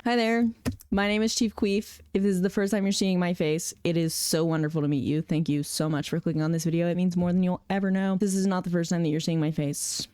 Hi there, my name is Chief Queef. If this is the first time you're seeing my face, it is so wonderful to meet you. Thank you so much for clicking on this video. It means more than you'll ever know. This is not the first time that you're seeing my face.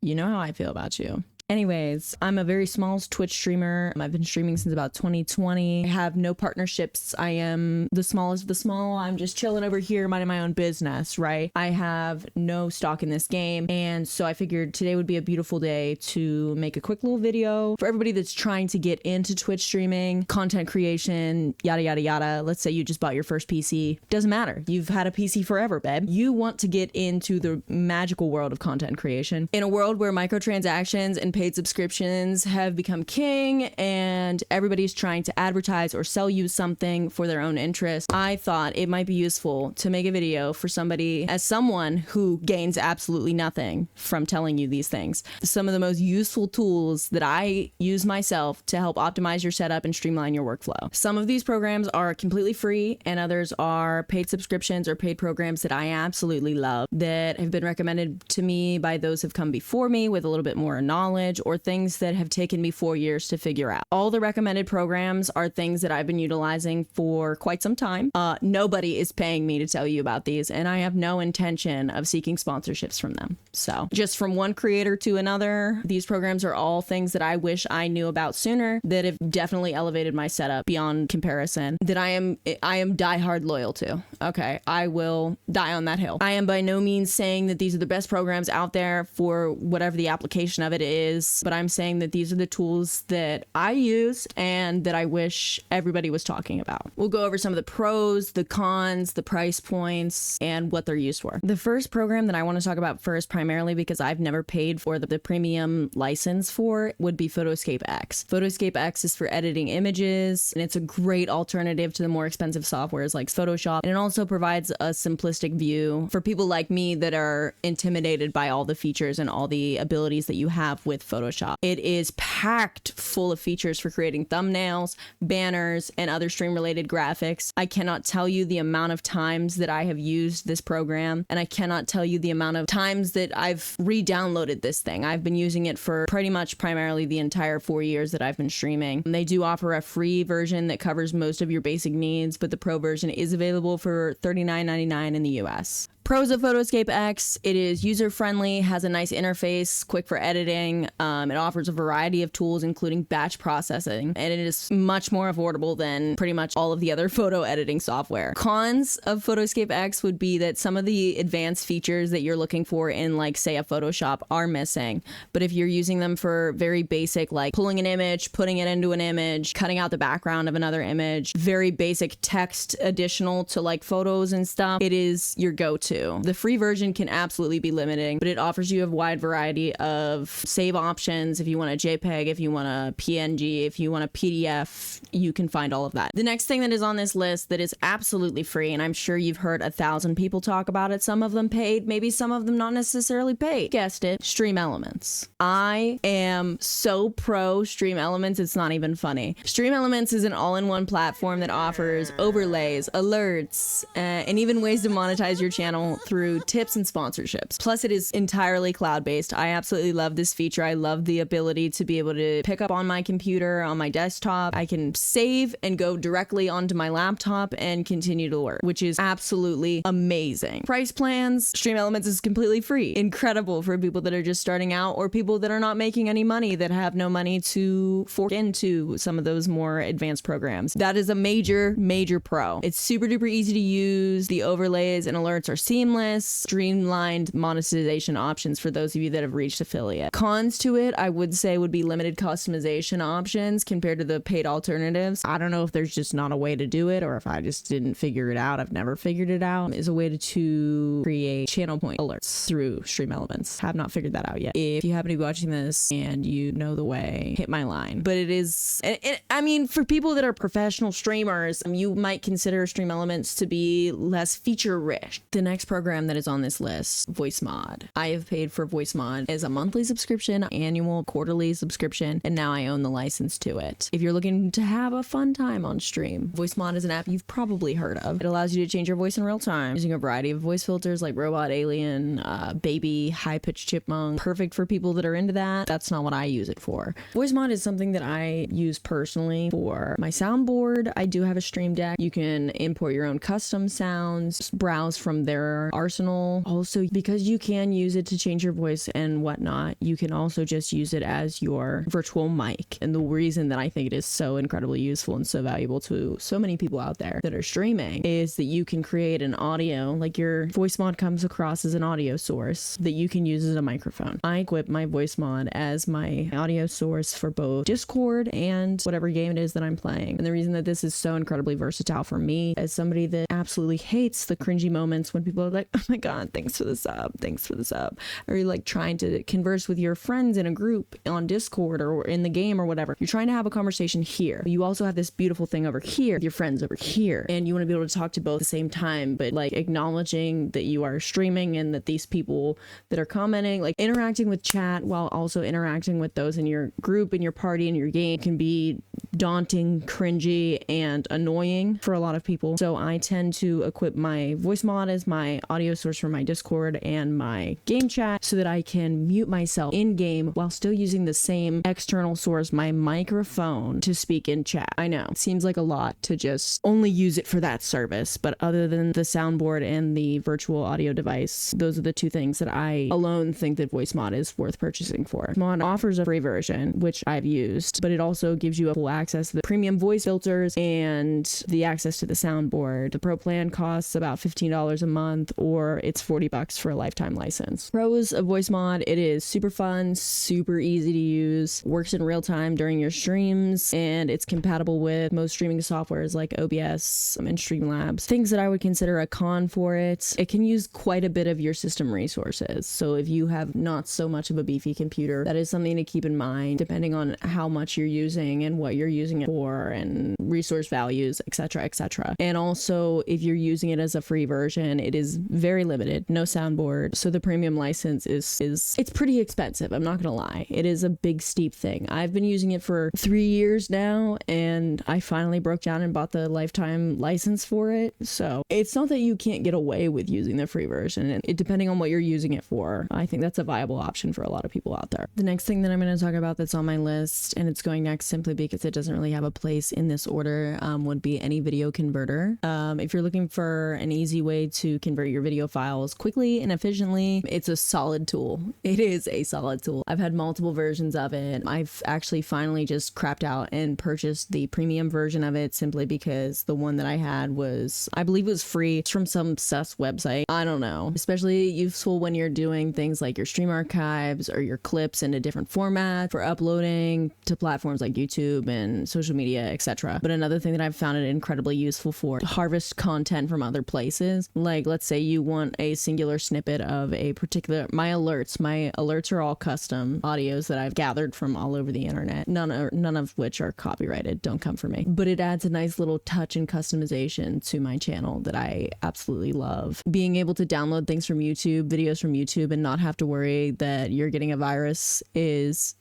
You know how I feel about you. Anyways, I'm a very small Twitch streamer. I've been streaming since about 2020. I have no partnerships. I am the smallest of the small. I'm just chilling over here, minding my own business, right? I have no stock in this game. And so I figured today would be a beautiful day to make a quick little video for everybody that's trying to get into Twitch streaming, content creation, yada, yada, yada. Let's say you just bought your first PC. Doesn't matter. You've had a PC forever, babe. You want to get into the magical world of content creation. In a world where microtransactions and paid subscriptions have become king and everybody's trying to advertise or sell you something for their own interest, I thought it might be useful to make a video for somebody as someone who gains absolutely nothing from telling you these things. Some of the most useful tools that I use myself to help optimize your setup and streamline your workflow. Some of these programs are completely free and others are paid subscriptions or paid programs that I absolutely love that have been recommended to me by those who've come before me with a little bit more knowledge, or things that have taken me 4 years to figure out. All the recommended programs are things that I've been utilizing for quite some time. Nobody is paying me to tell you about these, and I have no intention of seeking sponsorships from them. So just from one creator to another, these programs are all things that I wish I knew about sooner, that have definitely elevated my setup beyond comparison, that I am diehard loyal to. Okay, I will die on that hill. I am by no means saying that these are the best programs out there for whatever the application of it is, but I'm saying that these are the tools that I use and that I wish everybody was talking about. We'll go over some of the pros, the cons, the price points, and what they're used for. The first program that I want to talk about first, primarily because I've never paid for the premium license for, would be PhotoScapeX. PhotoScapeX is for editing images, and it's a great alternative to the more expensive softwares like Photoshop, and it also provides a simplistic view for people like me that are intimidated by all the features and all the abilities that you have with Photoshop. It is packed full of features for creating thumbnails, banners, and other stream-related graphics. I cannot tell you the amount of times that I have used this program, and I cannot tell you the amount of times that I've re-downloaded this thing. I've been using it for pretty much primarily the entire 4 years that I've been streaming. And they do offer a free version that covers most of your basic needs, but the pro version is available for $39.99 in the US. Pros of PhotoScapeX: it is user-friendly, has a nice interface, quick for editing. It offers a variety of tools, including batch processing, and it is much more affordable than pretty much all of the other photo editing software. Cons of PhotoScapeX would be that some of the advanced features that you're looking for in, like, say, a Photoshop are missing. But if you're using them for very basic, like pulling an image, putting it into an image, cutting out the background of another image, very basic text additional to like photos and stuff, it is your go-to. The free version can absolutely be limiting, but it offers you a wide variety of save options. If you want a JPEG, if you want a PNG, if you want a PDF, you can find all of that. The next thing that is on this list that is absolutely free, and I'm sure you've heard 1,000 people talk about it, some of them paid, maybe some of them not necessarily paid. Guessed it, StreamElements. I am so pro StreamElements, it's not even funny. StreamElements is an all-in-one platform that offers overlays, alerts, and even ways to monetize your channel through tips and sponsorships. Plus, it is entirely cloud-based. I absolutely love this feature. I love the ability to be able to pick up on my computer, on my desktop. I can save and go directly onto my laptop and continue to work, which is absolutely amazing. Price plans: StreamElements is completely free. Incredible for people that are just starting out or people that are not making any money, that have no money to fork into some of those more advanced programs. That is a major, major pro. It's super duper easy to use. The overlays and alerts are seamless, streamlined monetization options for those of you that have reached affiliate. Cons to it, I would say, would be limited customization options compared to the paid alternatives. I don't know if there's just not a way to do it or if I just didn't figure it out. I've never figured it out. Is a way to create channel point alerts through StreamElements. Have not figured that out yet. If you happen to be watching this and you know the way, hit my line. But it is, I mean, for people that are professional streamers, you might consider StreamElements to be less feature rich. The next next program that is on this list, VoiceMod. I have paid for VoiceMod as a monthly subscription, annual, quarterly subscription, and now I own the license to it. If you're looking to have a fun time on stream, VoiceMod is an app you've probably heard of. It allows you to change your voice in real time using a variety of voice filters like robot, alien, baby, high-pitched chipmunk. Perfect for people that are into that. That's not what I use it for. VoiceMod is something that I use personally for my soundboard. I do have a Stream Deck. You can import your own custom sounds, browse from their arsenal. Also, because you can use it to change your voice and whatnot, you can also just use it as your virtual mic. And the reason that I think it is so incredibly useful and so valuable to so many people out there that are streaming is that you can create an audio, like your VoiceMod comes across as an audio source that you can use as a microphone. I equip my VoiceMod as my audio source for both Discord and whatever game it is that I'm playing. And the reason that this is so incredibly versatile for me as somebody that absolutely hates the cringy moments when people are like, oh my god, thanks for the sub, thanks for the sub, or you're like trying to converse with your friends in a group on Discord or in the game or whatever. You're trying to have a conversation here. You also have this beautiful thing over here, your friends over here, and you want to be able to talk to both at the same time, but like acknowledging that you are streaming and that these people that are commenting, like interacting with chat while also interacting with those in your group, in your party, in your game can be daunting, cringy, and annoying for a lot of people. So I tend to equip my VoiceMod as my audio source for my Discord and my game chat so that I can mute myself in game while still using the same external source, my microphone, to speak in chat. I know it seems like a lot to just only use it for that service, but other than the soundboard and the virtual audio device, those are the two things that I alone think that VoiceMod is worth purchasing for. Mod offers a free version, which I've used, but it also gives you a full access to the premium voice filters and the access to the soundboard. The pro plan costs about $15 a month, or it's $40 for a lifetime license. Pros of VoiceMod: it is super fun, super easy to use, works in real time during your streams, and it's compatible with most streaming softwares like OBS and Streamlabs. Things that I would consider a con for it: it can use quite a bit of your system resources. So if you have not so much of a beefy computer, that is something to keep in mind depending on how much you're using and what you're using it for and resource values, etc., etc. And also, if you're using it as a free version, it is very limited, no soundboard. So the premium license is it's pretty expensive. I'm not gonna lie. It is a big steep thing. I've been using it for 3 years now, and I finally broke down and bought the lifetime license for it. So it's not that you can't get away with using the free version, and depending on what you're using it for, I think that's a viable option for a lot of people out there. The next thing that I'm going to talk about that's on my list, and it's going next simply because it doesn't really have a place in this order, would be AnyVideoConverter. If you're looking for an easy way to convert your video files quickly and efficiently, it's a solid tool. It is a solid tool. I've had multiple versions of it. I've actually finally just crapped out and purchased the premium version of it simply because the one that I had was, I believe it was free. It's from some sus website. I don't know. Especially useful when you're doing things like your stream archives or your clips in a different format for uploading to platforms like YouTube and social media, etc. But another thing that I've found it incredibly useful for: harvest content from other places. Like, let's say you want a singular snippet of a particular, my alerts are all custom audios that I've gathered from all over the internet, none of which are copyrighted. Don't come for me. But it adds a nice little touch and customization to my channel that I absolutely love. Being able to download things from YouTube, videos from YouTube, and not have to worry that you're getting a virus is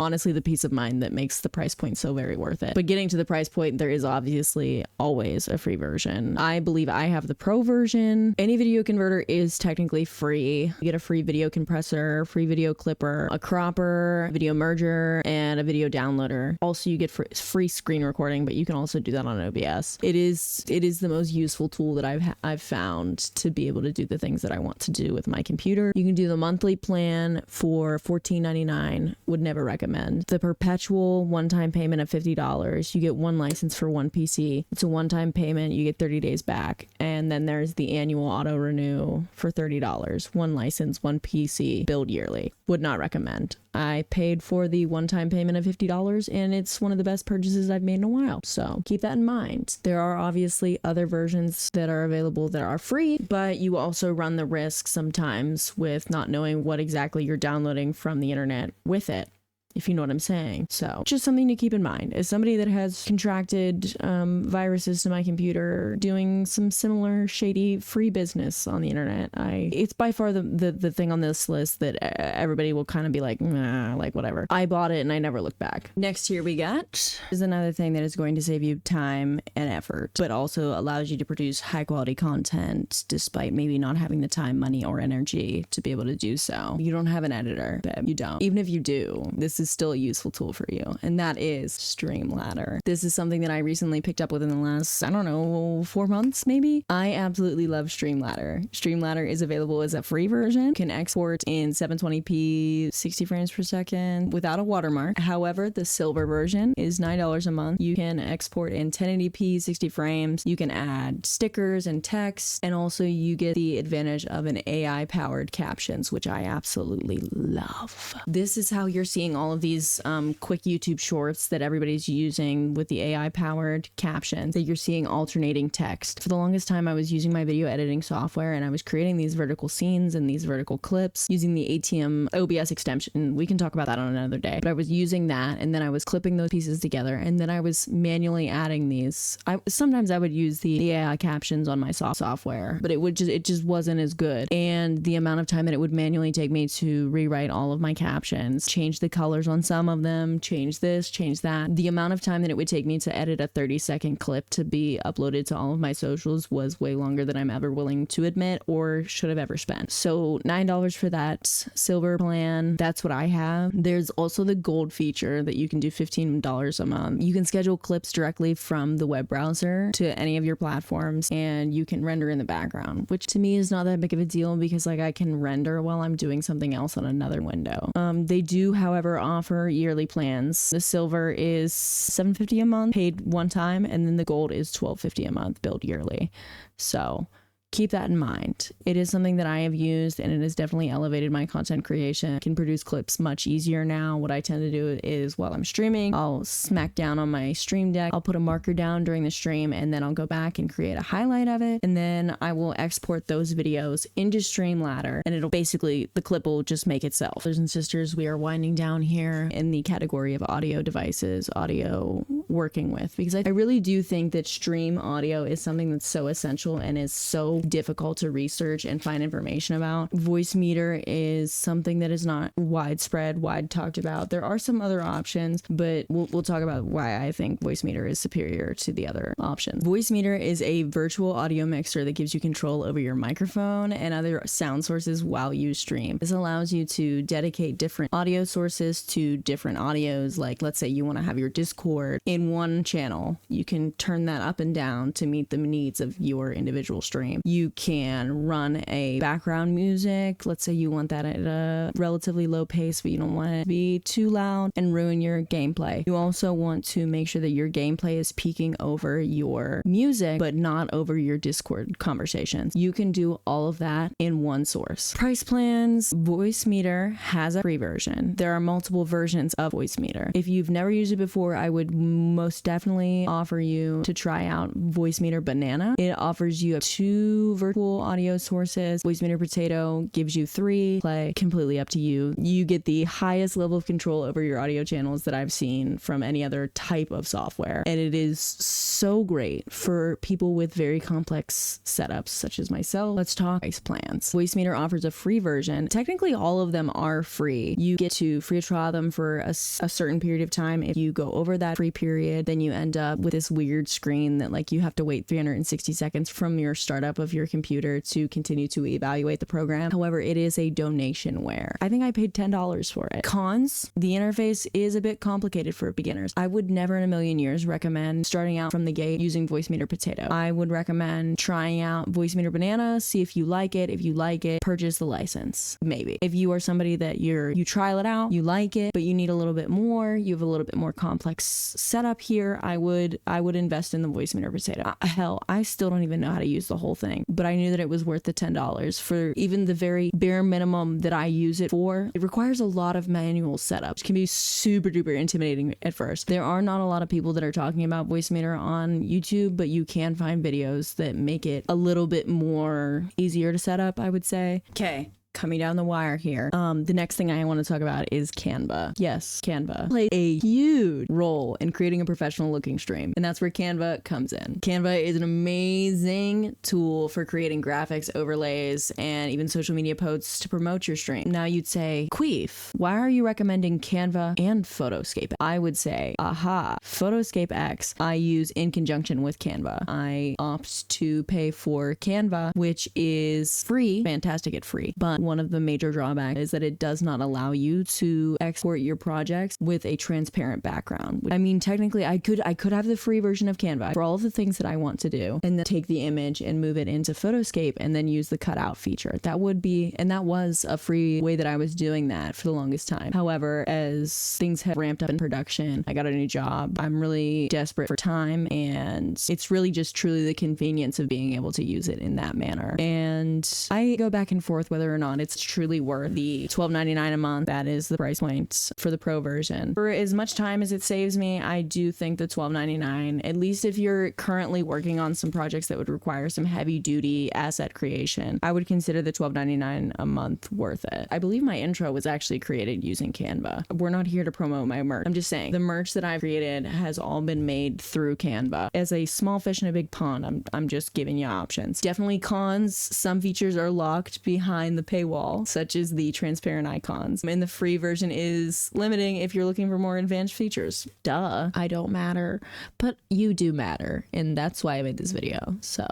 honestly the peace of mind that makes the price point so very worth it. But getting to the price point, there is obviously always a free version. I believe I have the pro version. AnyVideoConverter is technically free. You get a free video compressor, free video clipper, a cropper, video merger, and a video downloader. Also, you get free screen recording, but you can also do that on OBS. It is the most useful tool that I've found to be able to do the things that I want to do with my computer. You can do the monthly plan for $14.99. Would never recommend. The perpetual one-time payment of $50. You get one license for one PC. It's a one-time payment. You get 30 days back. And then there's the annual auto renew for $30. One license, one PC, billed yearly. Would not recommend. I paid for the one-time payment of $50, and it's one of the best purchases I've made in a while. So keep that in mind. There are obviously other versions that are available that are free, but you also run the risk sometimes with not knowing what exactly you're downloading from the internet with it. if you know what I'm saying. So just something to keep in mind. As somebody that has contracted viruses to my computer doing some similar shady free business on the internet, it's by far the thing on this list that everybody will kind of be like, nah, like whatever. I bought it and I never looked back. Next here we got is another thing that is going to save you time and effort, but also allows you to produce high quality content despite maybe not having the time, money, or energy to be able to do so. You don't have an editor, babe. You don't. Even if you do, this is still a useful tool for you, and that is StreamLadder. This is something that I recently picked up within the last, I don't know, 4 months maybe. I absolutely love StreamLadder. StreamLadder is available as a free version. You can export in 720p 60 frames per second without a watermark. However, the silver version is $9 a month. You can export in 1080p 60 frames. You can add stickers and text, and also you get the advantage of an AI powered captions, which I absolutely love. This is how you're seeing all of these quick YouTube shorts that everybody's using with the AI powered captions, that you're seeing alternating text. For the longest time, I was using my video editing software and I was creating these vertical scenes and these vertical clips using the ATM OBS extension. We can talk about that on another day, but I was using that, and then I was clipping those pieces together, and then I was manually adding these. Sometimes I would use the AI captions on my software, but it just wasn't as good. And the amount of time that it would manually take me to rewrite all of my captions, change the colors on some of them, change this, change that. The amount of time that it would take me to edit a 30-second clip to be uploaded to all of my socials was way longer than I'm ever willing to admit or should have ever spent. So $9 for that silver plan. That's what I have. There's also the gold feature that you can do $15 a month. You can schedule clips directly from the web browser to any of your platforms, and you can render in the background, which to me is not that big of a deal because like I can render while I'm doing something else on another window. They do, however, offer yearly plans. The silver is $7.50 a month paid one time, and then the gold is $12.50 a month billed yearly. So keep that in mind. It is something that I have used, and it has definitely elevated my content creation. I can produce clips much easier now. What I tend to do is while I'm streaming, I'll smack down on my stream deck. I'll put a marker down during the stream, and then I'll go back and create a highlight of it. And then I will export those videos into StreamLadder, and it'll basically, the clip will just make itself. Brothers and sisters, we are winding down here in the category of audio devices, audio working with, because I really do think that stream audio is something that's so essential and is so difficult to research and find information about. VoiceMeeter is something that is not wide talked about. There are some other options, but we'll talk about why I think VoiceMeeter is superior to the other options. VoiceMeeter is a virtual audio mixer that gives you control over your microphone and other sound sources while you stream. This allows you to dedicate different audio sources to different audios. Like let's say you want to have your Discord in one channel. You can turn that up and down to meet the needs of your individual stream. You can run a background music. Let's say you want that at a relatively low pace, but you don't want it to be too loud and ruin your gameplay. You also want to make sure that your gameplay is peaking over your music, but not over your Discord conversations. You can do all of that in one source. Price plans. VoiceMeeter has a free version. There are multiple versions of VoiceMeeter. If you've never used it before, I would most definitely offer you to try out VoiceMeeter Banana. It offers you 2 virtual audio sources. VoiceMeeter Potato gives you 3. Play, completely up to you. You get the highest level of control over your audio channels that I've seen from any other type of software. And it is so great for people with very complex setups such as myself. Let's talk price plans. VoiceMeeter offers a free version. Technically all of them are free. You get to free trial them for a certain period of time. If you go over that free period, then you end up with this weird screen that like you have to wait 360 seconds from your startup of your computer to continue to evaluate the program. However, it is a donationware. I think I paid $10 for it. Cons, the interface is a bit complicated for beginners. I would never in a million years recommend starting out from the gate using VoiceMeeter Potato. I would recommend trying out VoiceMeeter Banana, see if you like it. If you like it, purchase the license. Maybe. If you are somebody that you trial it out, you like it, but you need a little bit more, you have a little bit more complex setup here, I would invest in the VoiceMeeter Potato. Hell, I still don't even know how to use the whole thing, but I knew that it was worth the $10 for even the very bare minimum that I use it for. It requires a lot of manual setup, which can be super duper intimidating at first. There are not a lot of people that are talking about VoiceMeeter on YouTube, but you can find videos that make it a little bit more easier to set up, I would say. Okay. coming down the wire here. The next thing I want to talk about is Canva. Yes, Canva plays a huge role in creating a professional looking stream, and that's where Canva comes in. Canva is an amazing tool for creating graphics, overlays, and even social media posts to promote your stream. Now you'd say, Queef, why are you recommending Canva and PhotoScape? I would say, aha, PhotoScapeX I use in conjunction with Canva. I opt to pay for Canva, which is free, fantastic at free, but one of the major drawbacks is that it does not allow you to export your projects with a transparent background. I mean, technically I could have the free version of Canva for all of the things that I want to do, and then take the image and move it into Photoscape and then use the cutout feature. That would be, and that was a free way that I was doing that for the longest time. However, as things have ramped up in production, I got a new job, I'm really desperate for time, and it's really just truly the convenience of being able to use it in that manner. And I go back and forth whether or not it's truly worth the $12.99 a month. That is the price point for the pro version. For as much time as it saves me, I do think the $12.99, at least if you're currently working on some projects that would require some heavy duty asset creation, I would consider the $12.99 a month worth it. I believe my intro was actually created using Canva. We're not here to promote my merch. I'm just saying the merch that I've created has all been made through Canva. As a small fish in a big pond, I'm just giving you options. Definitely cons. Some features are locked behind the paywall, such as the transparent icons. And the free version is limiting if you're looking for more advanced features. Duh, I don't matter, but you do matter. And that's why I made this video. So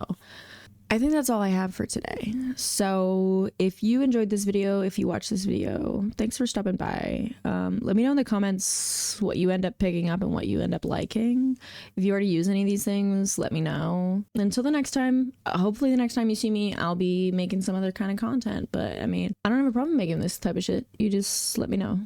I think that's all I have for today. So if you enjoyed this video, if you watched this video, thanks for stopping by. Let me know in the comments what you end up picking up and what you end up liking. If you already use any of these things, let me know. Until the next time, hopefully the next time you see me, I'll be making some other kind of content. But I mean, I don't have a problem making this type of shit. You just let me know.